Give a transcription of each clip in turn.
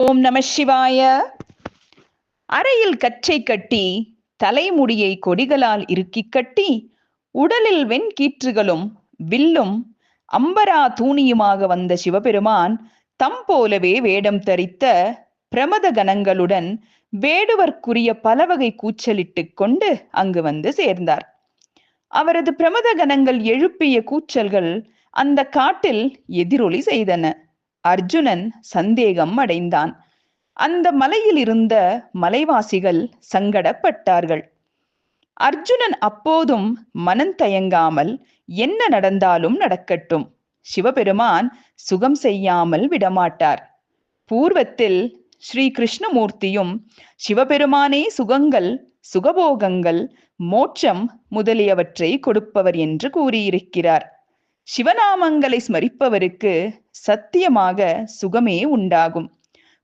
ஓம் நம சிவாய. அறையில் கச்சை கட்டி தலைமுடியை கொடிகளால் இறுக்கிக் கட்டி உடலில் வெண்கீற்றுகளும் வில்லும் அம்பரா தூணியுமாக வந்த சிவபெருமான் தம் போலவே வேடம் தரித்த பிரமத கணங்களுடன் வேடுவர்க்குரிய பலவகை கூச்சலிட்டுக் கொண்டு அங்கு வந்து சேர்ந்தார். அவரது பிரமத கணங்கள் எழுப்பிய கூச்சல்கள் அந்த காட்டில் எதிரொலி செய்தன. அர்ஜுனன் சந்தேகம் அடைந்தான். அந்த மலையில் இருந்த மலைவாசிகள் சங்கடப்பட்டார்கள். அர்ஜுனன் அப்போதும் மனம் தயங்காமல் என்ன நடந்தாலும் நடக்கட்டும், சிவபெருமான் சுகம் செய்யாமல் விடமாட்டார். பூர்வத்தில் ஸ்ரீ கிருஷ்ணமூர்த்தியும் சிவபெருமானே சுகங்கள், சுகபோகங்கள், மோட்சம் முதலியவற்றை கொடுப்பவர் என்று கூறியிருக்கிறார். சிவநாமங்களை ஸ்மரிப்பவருக்கு சத்தியமாக சுகமே உண்டாகும்.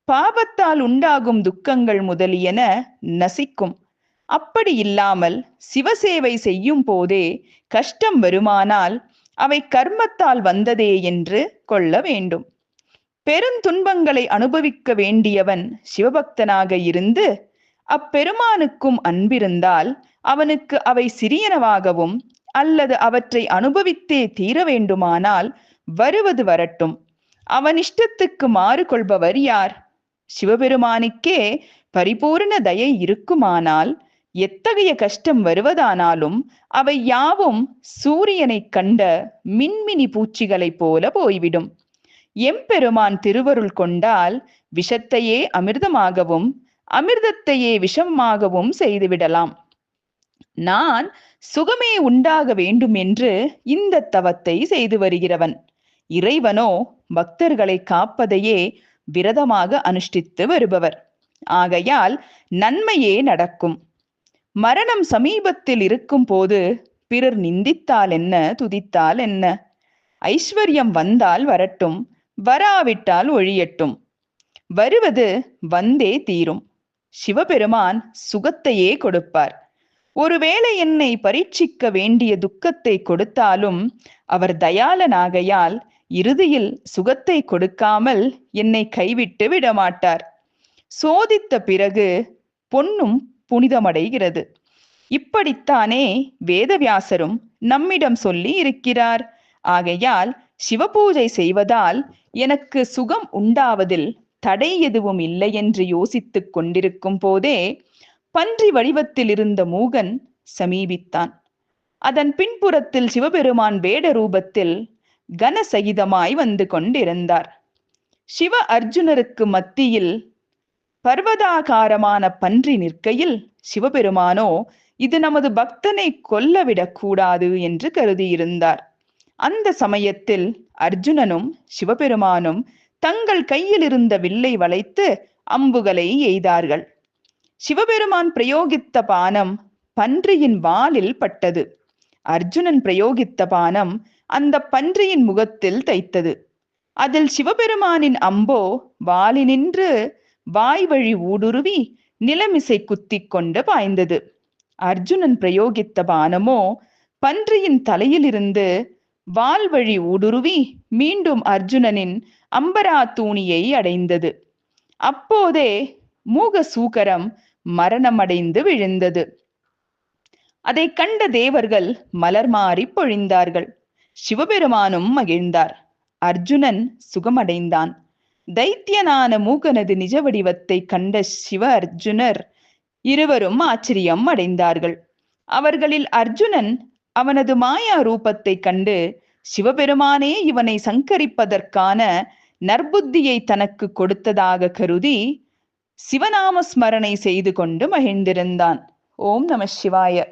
பாவத்தால் உண்டாகும் துக்கங்கள் முதலியன நசிக்கும். அப்படி இல்லாமல் சிவசேவை செய்யும் போதே கஷ்டம் வருமானால் அவை கர்மத்தால் வந்ததே என்று கொள்ள வேண்டும். பெருந்துன்பங்களை அனுபவிக்க வேண்டியவன் சிவபக்தனாக இருந்து அப்பெருமானுக்கும் அன்பிருந்தால் அவனுக்கு அவை சிறியனவாகவும் அல்லது அவற்றை அனுபவித்தே தீர வேண்டுமானால் வருவது வரட்டும். அவன் இஷ்டத்துக்கு மாறு கொள்பவர் யார்? சிவபெருமானுக்கே பரிபூர்ண தயை இருக்குமானால் எத்தகைய கஷ்டம் வருவதானாலும் அவை யாவும் சூரியனை கண்ட மின்மினி பூச்சிகளைப் போல போய்விடும். எம்பெருமான் திருவருள் கொண்டால் விஷத்தையே அமிர்தமாகவும் அமிர்தத்தையே விஷமாகவும் செய்துவிடலாம். நான் சுகமே உண்டாக வேண்டும் என்று இந்த தவத்தை செய்து வருகிறவன். இறைவனோ பக்தர்களை காப்பதையே விரதமாக அனுஷ்டித்து வருபவர். ஆகையால் நன்மையே நடக்கும். மரணம் சமீபத்தில் இருக்கும் போது பிறர் நிந்தித்தால் என்ன, துதித்தால் என்ன? ஐஸ்வர்யம் வந்தால் வரட்டும், வராவிட்டால் ஒழியட்டும். வருவது வந்தே தீரும். சிவபெருமான் சுகத்தையே கொடுப்பார். ஒருவேளை என்னை பரீட்சிக்க வேண்டிய துக்கத்தை கொடுத்தாலும் அவர் தயாளனாகையால் இறுதியில் சுகத்தை கொடுக்காமல் என்னை கைவிட்டு விடமாட்டார். சோதித்த பிறகு பொன்னும் புனிதமடைகிறது. இப்படித்தானே வேதவியாசரும் நம்மிடம் சொல்லி இருக்கிறார். ஆகையால் சிவபூஜை செய்வதால் எனக்கு சுகம் உண்டாவதில் தடை எதுவும் இல்லை என்று யோசித்துக் கொண்டிருக்கும் போதே பன்றி வடிவத்தில் இருந்த மூகன் சமீபித்தான். அதன் பின்புறத்தில் சிவபெருமான் வேட ரூபத்தில் கனசகிதமாய் வந்து கொண்டிருந்தார். சிவ அர்ஜுனருக்கு மத்தியில் பர்வதாகாரமான பன்றி நிற்கையில் சிவபெருமானோ இது நமது பக்தனை கொல்லவிடக் கூடாது என்று கருதியிருந்தார். அந்த சமயத்தில் அர்ஜுனனும் சிவபெருமானும் தங்கள் கையில் இருந்த வில்லை வளைத்து அம்புகளை எய்தார்கள். சிவபெருமான் பிரயோகித்த பானம் பன்றியின் வாலில் பட்டது. அர்ஜுனன் பிரயோகித்த பானம் அந்த பன்றியின் முகத்தில் தைத்தது. அதில் சிவபெருமானின் அம்போ வாலினின்று வாய் வழி ஊடுருவி நிலமிசை குத்தி கொண்டு பாய்ந்தது. அர்ஜுனன் பிரயோகித்த பானமோ பன்றியின் தலையிலிருந்து வால் வழி ஊடுருவி மீண்டும் அர்ஜுனனின் அம்பரா தூணியை அடைந்தது. அப்போதே மூக சூகரம் மரணமடைந்து விழுந்தது. அதை கண்ட தேவர்கள் மலர் மாறி பொழிந்தார்கள். சிவபெருமானும் மகிழ்ந்தார். அர்ஜுனன் சுகமடைந்தான். தைத்தியனான மூகனது நிஜ வடிவத்தை கண்ட சிவ அர்ஜுனர் இருவரும் ஆச்சரியம் அடைந்தார்கள். அவர்களில் அர்ஜுனன் அவனது மாயா ரூபத்தை கண்டு சிவபெருமானே இவனை சங்கரிப்பதற்கான நற்புத்தியை தனக்கு கொடுத்ததாக கருதி சிவநாம ஸ்மரணை செய்து கொண்டு மகிழ்ந்திருந்தான். ஓம் நம சிவாய.